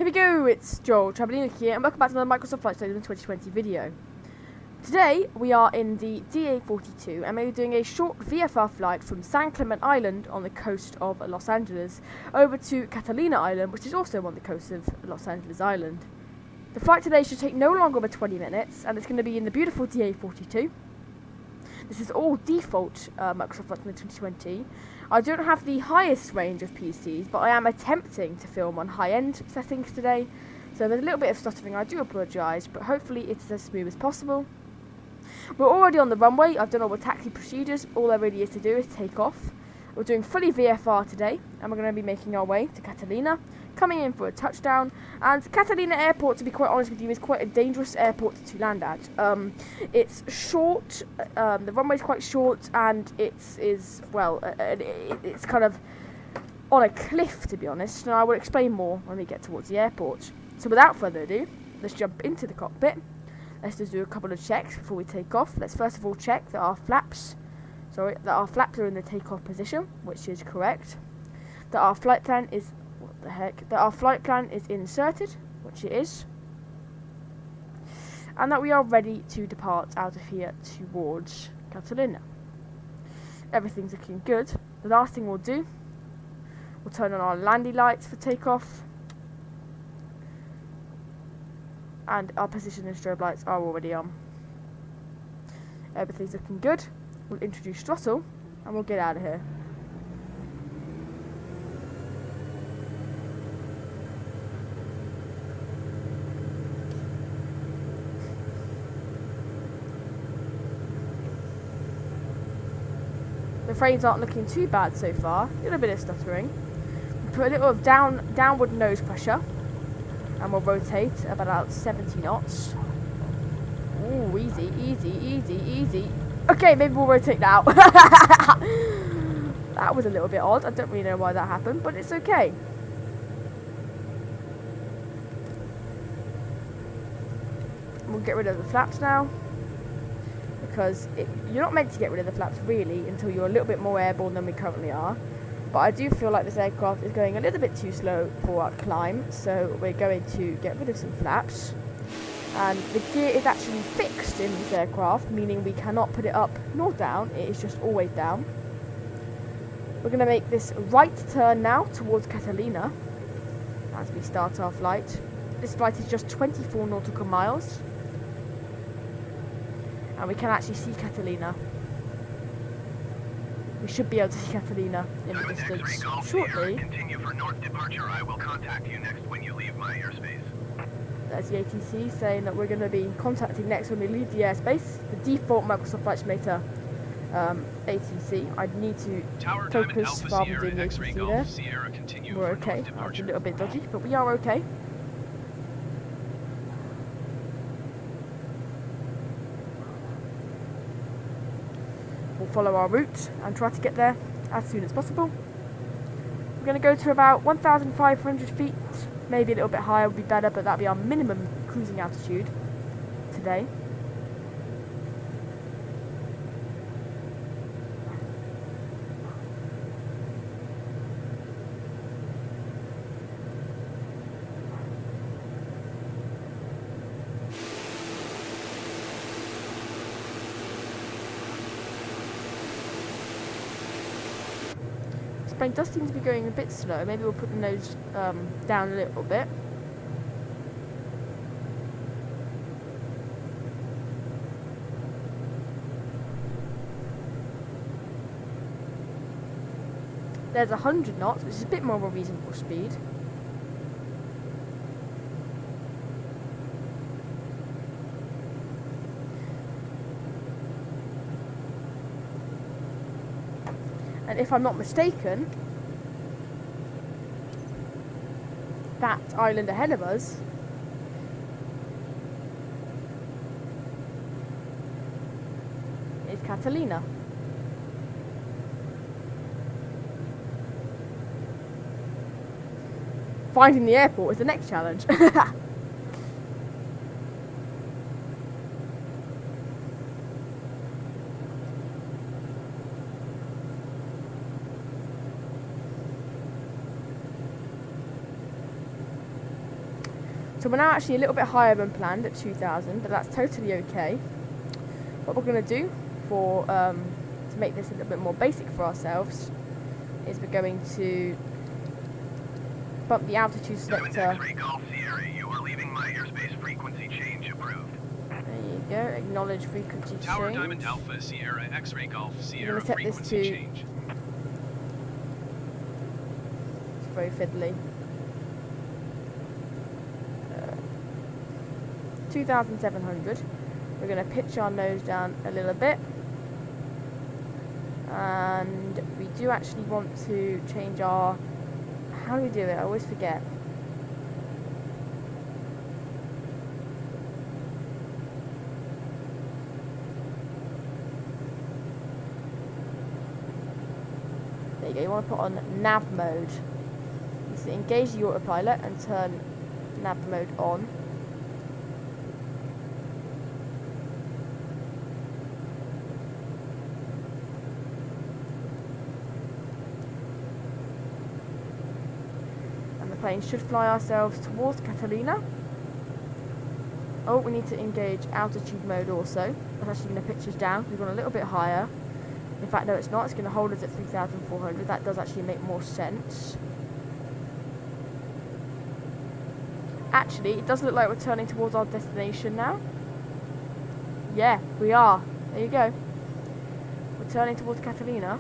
Here we go, it's Joel, Catalina here, and welcome back to another Microsoft Flight Simulator 2020 video. Today, we are in the DA-42, and we're doing a short VFR flight from San Clemente Island on the coast of Los Angeles over to Catalina Island, which is also on the coast of Los Angeles Island. The flight today should take no longer than 20 minutes, and it's going to be in the beautiful DA-42. This is all default Microsoft Flight Simulator 2020. I don't have the highest range of PCs, but I am attempting to film on high-end settings today. So there's a little bit of stuttering, I do apologise, but hopefully it's as smooth as possible. We're already on the runway. I've done all the taxi procedures. All there really is to do is take off. We're doing fully VFR today, and we're going to be making our way to Catalina, coming in for a touchdown. And Catalina Airport, to be quite honest with you, is quite a dangerous airport to land at. It's short, the runway's quite short, and it's kind of on a cliff, to be honest. And I will explain more when we get towards the airport. So without further ado, let's jump into the cockpit. Let's just do a couple of checks before we take off. Let's first of all check that our flaps are in the takeoff position, which is correct. That our flight plan is inserted, which it is. And that we are ready to depart out of here towards Catalina. Everything's looking good. The last thing we'll do, we'll turn on our landing lights for takeoff. And our position and strobe lights are already on. Everything's looking good. We'll introduce throttle and we'll get out of here. The frames aren't looking too bad so far. A little bit of stuttering. We'll put a little of downward nose pressure. And we'll rotate about 70 knots. Ooh, easy, easy, easy, easy. Okay, maybe we'll rotate now. That was a little bit odd. I don't really know why that happened, but it's okay. We'll get rid of the flaps now. Because you're not meant to get rid of the flaps, really, until you're a little bit more airborne than we currently are. But I do feel like this aircraft is going a little bit too slow for our climb, so we're going to get rid of some flaps. And the gear is actually fixed in this aircraft, meaning we cannot put it up nor down, it is just always down. We're going to make this right turn now towards Catalina as we start our flight. This flight is just 24 nautical miles. And we can actually see Catalina. We should be able to see Catalina in the distance shortly. Continue for north departure. I will contact you next when you leave my airspace. There's the ATC saying that we're going to be contacting next when we leave the airspace. The default Microsoft Flight Simulator ATC. I need to focus rather than doing the ATC there. We're okay. That's a little bit dodgy, but we are okay. We'll follow our route and try to get there as soon as possible. We're going to go to about 1,500 feet, maybe a little bit higher would be better, but that'll be our minimum cruising altitude today. This plane does seem to be going a bit slow. Maybe we'll put the nose down a little bit. There's 100 knots, which is a bit more of a reasonable speed. And if I'm not mistaken, that island ahead of us is Catalina. Finding the airport is the next challenge. So we're now actually a little bit higher than planned at 2,000, but that's totally okay. What we're going to do for to make this a little bit more basic for ourselves is we're going to bump the altitude selector. X-ray Golf Sierra, you are leaving my airspace frequency change approved. There you go. Acknowledge frequency Tower change. Diamond Alpha Sierra X-ray Golf Sierra set this frequency to- change. It's very fiddly. 2,700. We're going to pitch our nose down a little bit. And we do actually want to change our... How do we do it? I always forget. There you go. You want to put on nav mode. So engage the autopilot and turn nav mode on. Plane should fly ourselves towards Catalina. Oh, we need to engage altitude mode also. That's actually going to pitch us down. We've gone a little bit higher. In fact, no, it's not. It's going to hold us at 3,400. That does actually make more sense. Actually, it does look like we're turning towards our destination now. Yeah, we are. There you go. We're turning towards Catalina.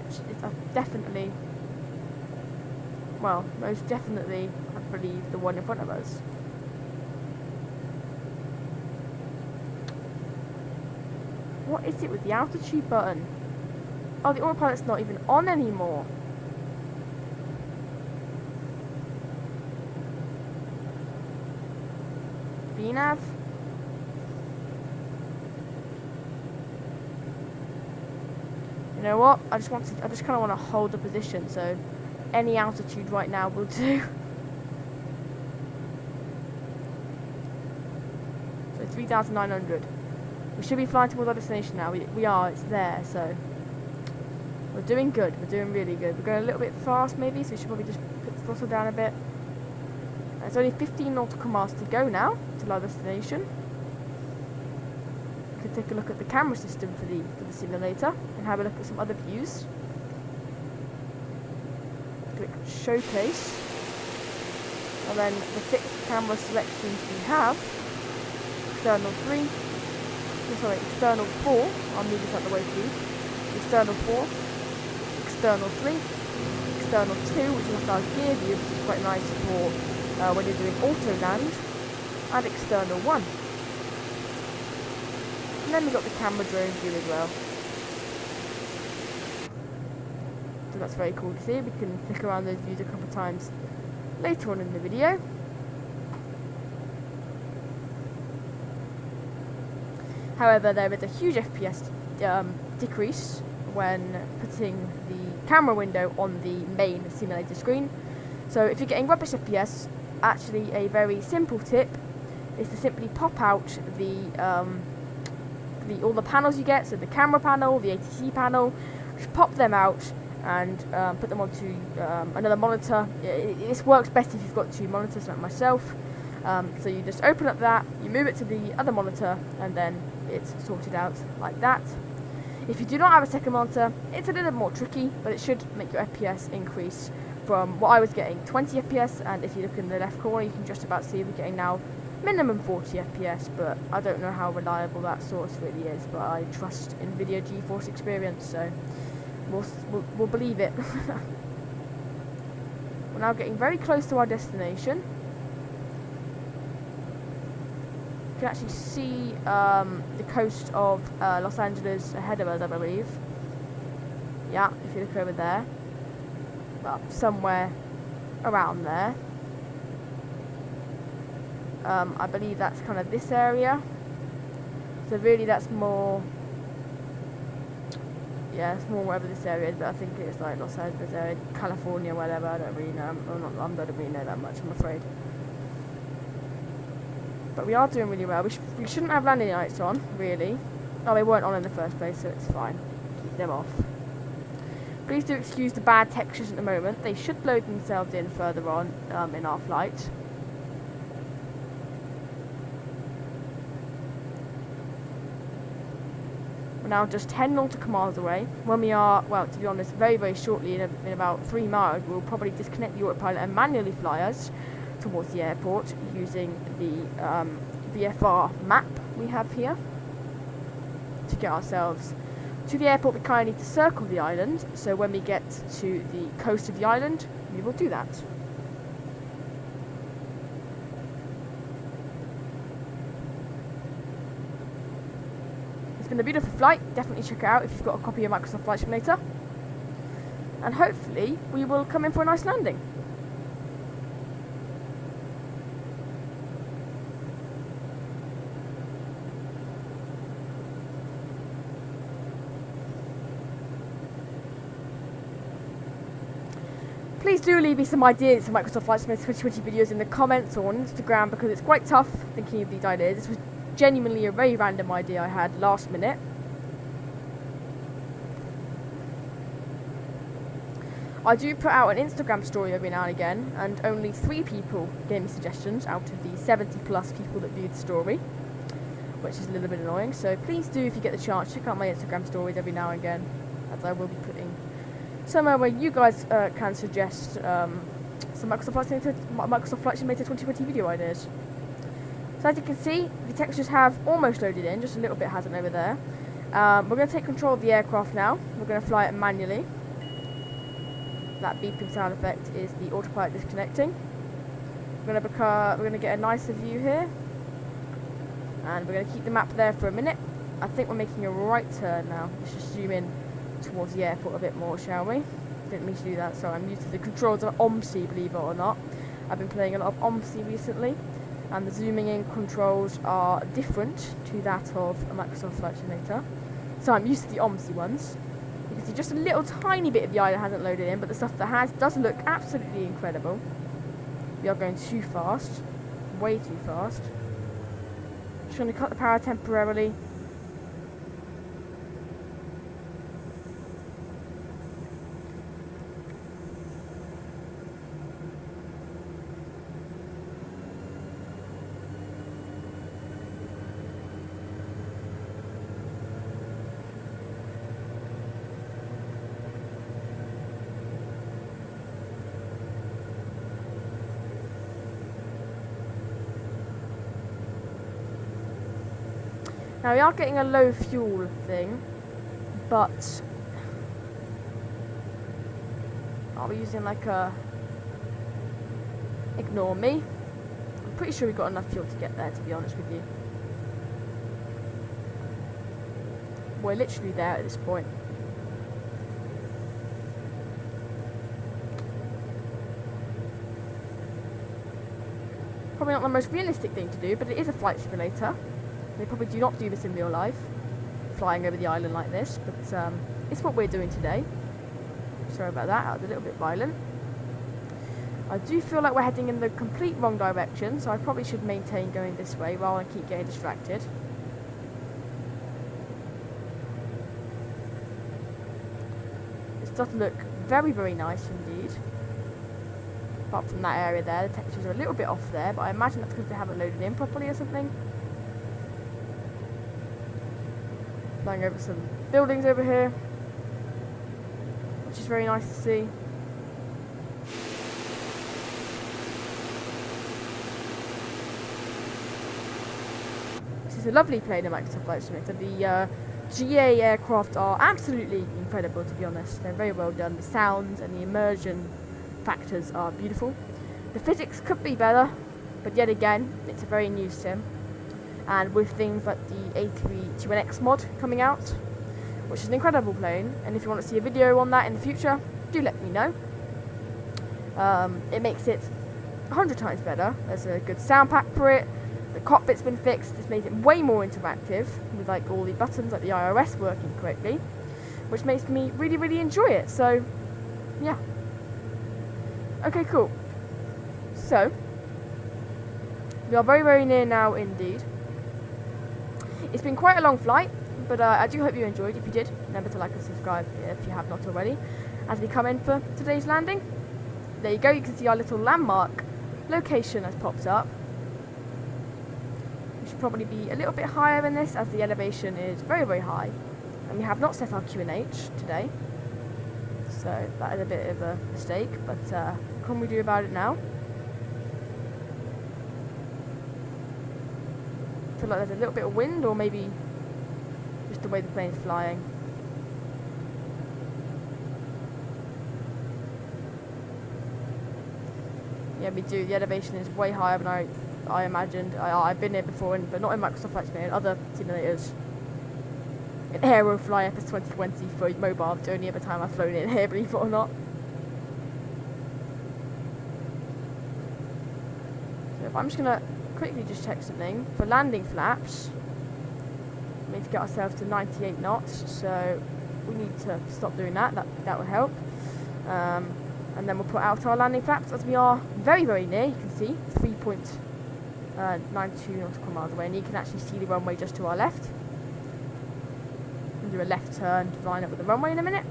It's definitely, well, most definitely, I believe, the one in front of us. What is it with the altitude button? Oh, the autopilot's not even on anymore. VNav? You know what? I just kind of want to hold the position, so any altitude right now will do. So 3,900. We should be flying towards our destination now. We are. It's there. So we're doing good. We're doing really good. We're going a little bit fast, maybe. So we should probably just put the throttle down a bit. There's only 15 nautical miles to go now to our destination. Take a look at the camera system for the simulator and have a look at some other views. Click showcase, and then the fixed camera selections we have: external 4. I'll move this out of the way for you. External 4, external 3, external 2, which is like our gear view, which is quite nice for when you're doing auto land, and external 1. And then we've got the camera drone view as well. So that's very cool to see. We can flick around those views a couple of times later on in the video. However, there is a huge FPS decrease when putting the camera window on the main simulator screen. So if you're getting rubbish FPS, actually a very simple tip is to simply pop out all the panels you get, so the camera panel, the ATC panel, just pop them out and put them onto another monitor. This works best if you've got two monitors like myself. So you just open up that, you move it to the other monitor, and then it's sorted out like that. If you do not have a second monitor, it's a little more tricky, but it should make your FPS increase from what I was getting, 20 FPS, and if you look in the left corner, you can just about see we're getting now minimum 40 FPS, but I don't know how reliable that source really is, but I trust NVIDIA GeForce Experience, so we'll believe it. We're now getting very close to our destination. You can actually see the coast of Los Angeles ahead of us, I believe. Yeah, if you look over there. Well, somewhere around there. I believe that's kind of this area. So really that's more... Yeah, it's more wherever this area is, but I think it's like Los Angeles area, California, whatever, I don't really know. I don't really know that much, I'm afraid. But we are doing really well. We shouldn't have landing lights on, really. Oh, they weren't on in the first place, so it's fine. Keep them off. Please do excuse the bad textures at the moment. They should load themselves in further on in our flight. We're now just 10 nautical miles away. When we are, well, to be honest, very, very shortly, in about 3 miles, we'll probably disconnect the autopilot and manually fly us towards the airport using the VFR map we have here to get ourselves to the airport. We kind of need to circle the island, so when we get to the coast of the island, we will do that. It's been a beautiful flight. Definitely check it out if you've got a copy of Microsoft Flight Simulator, and hopefully we will come in for a nice landing. Please do leave me some ideas for Microsoft Flight Simulator 2020 videos in the comments or on Instagram, because it's quite tough thinking of these ideas. This was genuinely a very random idea I had last minute. I do put out an Instagram story every now and again, and only 3 people gave me suggestions out of the 70 plus people that viewed the story, which is a little bit annoying. So please do, if you get the chance, check out my Instagram stories every now and again, as I will be putting somewhere where you guys can suggest some Microsoft Flight Simulator 2020 video ideas. So as you can see, the textures have almost loaded in, just a little bit hasn't over there. We're going to take control of the aircraft now. We're going to fly it manually. That beeping sound effect is the autopilot disconnecting. We're going to get a nicer view here, and we're going to keep the map there for a minute. I think we're making a right turn now. Let's just zoom in towards the airport a bit more, shall we? Didn't mean to do that, so I'm used to the controls of OMSI, believe it or not. I've been playing a lot of OMSI recently, and the zooming in controls are different to that of a Microsoft Flight Simulator. So I'm used to the OMSI ones. You can see just a little tiny bit of the island hasn't loaded in, but the stuff that has does look absolutely incredible. We are going too fast, way too fast. Just going to cut the power temporarily. Now we are getting a low fuel thing, but are we using like a ignore me? I'm pretty sure we've got enough fuel to get there, to be honest with you. We're literally there at this point. Probably not the most realistic thing to do, but it is a flight simulator. They probably do not do this in real life, flying over the island like this, but it's what we're doing today. Sorry about that, I was a little bit violent. I do feel like we're heading in the complete wrong direction, so I probably should maintain going this way rather than keep getting distracted. This does look very, very nice indeed. Apart from that area there, the textures are a little bit off there, but I imagine that's because they haven't loaded in properly or something. Flying over some buildings over here, which is very nice to see. This is a lovely plane in Microsoft Flight Simulator. The GA aircraft are absolutely incredible, to be honest. They're very well done. The sounds and the immersion factors are beautiful. The physics could be better, but yet again, it's a very new sim. And with things like the A-42 mod coming out, which is an incredible plane, and if you want to see a video on that in the future, do let me know. It makes it 100 times better. There's a good sound pack for it. The cockpit's been fixed. This makes it way more interactive, with like all the buttons, like the iOS working correctly, which makes me really, really enjoy it. So, yeah. Okay, cool. So, we are very, very near now indeed. It's been quite a long flight, but I do hope you enjoyed. If you did, remember to like and subscribe if you have not already. as we come in for today's landing. There you go, you can see our little landmark location has popped up. We should probably be a little bit higher in this as the elevation is very, very high. And we have not set our QNH today. So that is a bit of a mistake, but what can we do about it now? I feel like there's a little bit of wind, or maybe just the way the plane is flying. Yeah, we do. The elevation is way higher than I imagined. I've been here before, but not in Microsoft Flight Simulator, in other simulators. In Aerofly MFS2020 for mobile, it's the only other time I've flown in here, believe it or not. So if I'm just going to quickly just check something. For landing flaps, we need to get ourselves to 98 knots, so we need to stop doing that. That will help. And then we'll put out our landing flaps as we are very, very near. You can see 3.92 nautical miles away, and you can actually see the runway just to our left. We'll do a left turn to line up with the runway in a minute.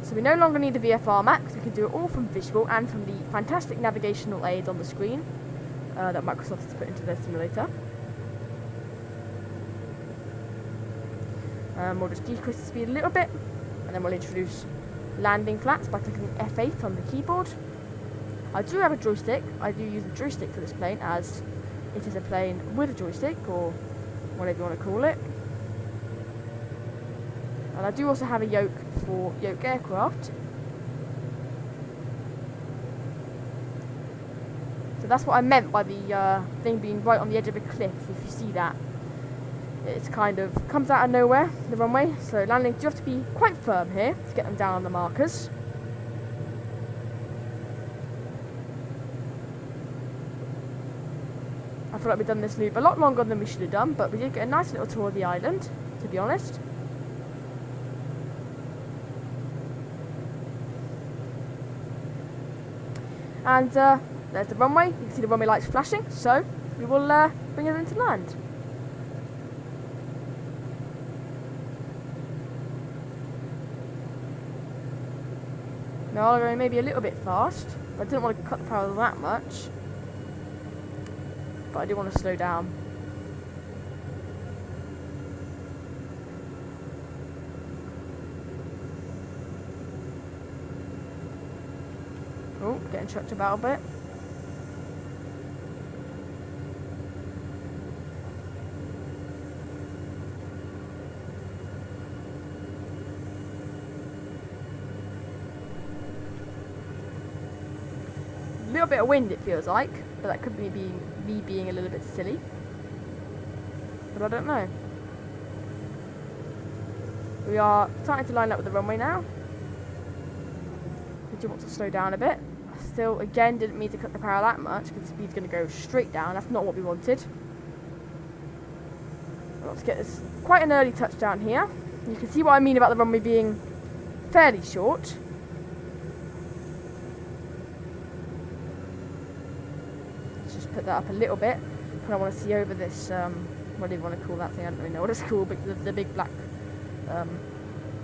So we no longer need the VFR max. We can do it all from visual and from the fantastic navigational aids on the screen that Microsoft has put into their simulator. We'll just decrease the speed a little bit, and then we'll introduce landing flaps by clicking F8 on the keyboard. I do have a joystick. I do use a joystick for this plane, as it is a plane with a joystick, or whatever you want to call it. And I do also have a yoke for yoke aircraft. So that's what I meant by the thing being right on the edge of a cliff, if you see that. It's kind of comes out of nowhere, the runway, so landing, you have to be quite firm here to get them down on the markers. I feel like we've done this loop a lot longer than we should have done, but we did get a nice little tour of the island, to be honest. And there's the runway. You can see the runway lights flashing, so we will bring it into land. Now I'm going maybe a little bit fast, but I didn't want to cut the power that much. But I do want to slow down. Oh, getting chucked about a bit. A little bit of wind, it feels like, but that could be me being a little bit silly. But I don't know. We are starting to line up with the runway now. I do want to slow down a bit. Still, again, didn't mean to cut the power that much because the speed's going to go straight down. That's not what we wanted. Let's get this quite an early touchdown here. You can see what I mean about the runway being fairly short. Let's just put that up a little bit. And I want to see over this, what do you want to call that thing? I don't really know what it's called, but the big black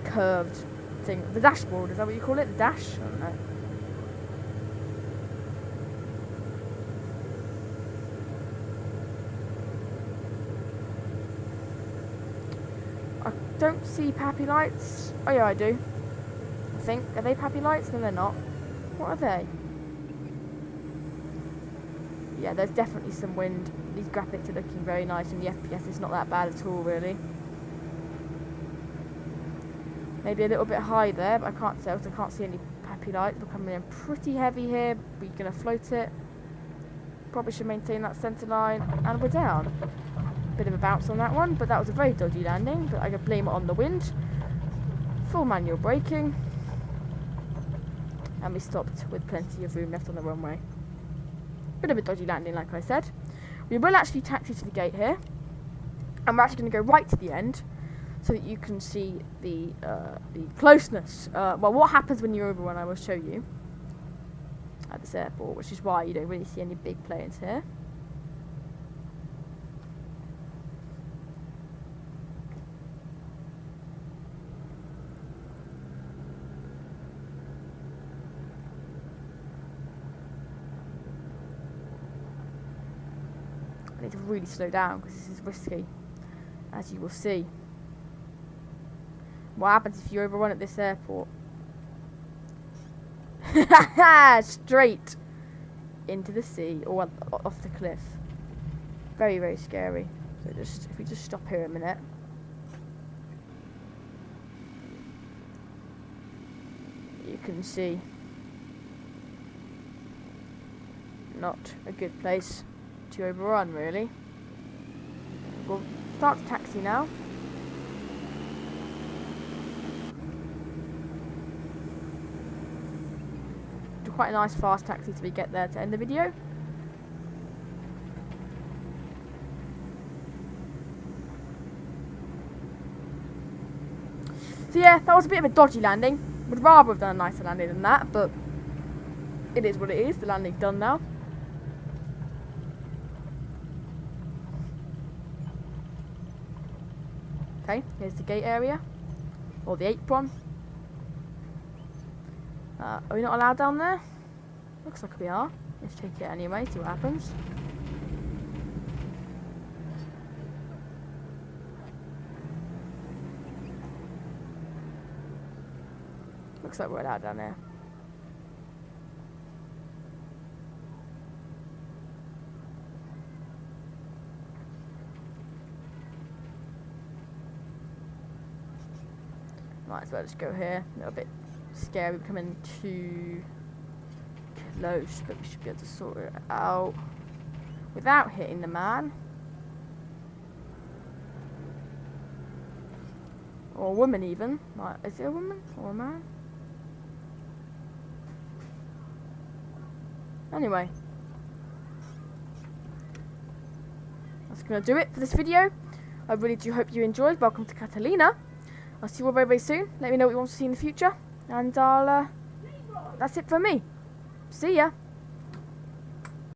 curved thing. The dashboard, is that what you call it? The dash? I don't know. I don't see PAPI lights. Oh yeah, I do. I think. Are they PAPI lights? No, they're not. What are they? Yeah, there's definitely some wind. These graphics are looking very nice, and the FPS is not that bad at all, really. Maybe a little bit high there, but I can't tell because I can't see any PAPI lights. We're coming in pretty heavy here. We're going to float it. Probably should maintain that centre line, and we're down. Bit of a bounce on that one, but that was a very dodgy landing, but I could blame it on the wind. Full manual braking, and we stopped with plenty of room left on the runway. Bit of a dodgy landing, like I said. We will actually taxi to the gate here, and we're actually going to go right to the end so that you can see the closeness. Well, what happens when you overrun, I will show you at this airport, which is why you don't really see any big planes here. need to really slow down because this is risky, as you will see. What happens if you overrun at this airport? Straight into the sea or off the cliff. Very, very scary. So if we just stop here a minute. You can see. Not a good place to overrun, really. We'll start the taxi now. Do quite a nice fast taxi till we get there to end the video. So yeah, that was a bit of a dodgy landing. Would rather have done a nicer landing than that, but it is what it is. The landing's done now. Okay, here's the gate area, or the apron. Are we not allowed down there? Looks like we are. Let's take it anyway, see what happens. Looks like we're allowed down there. Might as well just go here. A little bit scary, we're coming too close, but we should be able to sort it out without hitting the man. Or a woman even. Like, is it a woman or a man? Anyway. That's going to do it for this video. I really do hope you enjoyed. Welcome to Catalina. I'll see you all very, very soon. Let me know what you want to see in the future. And that's it for me. See ya.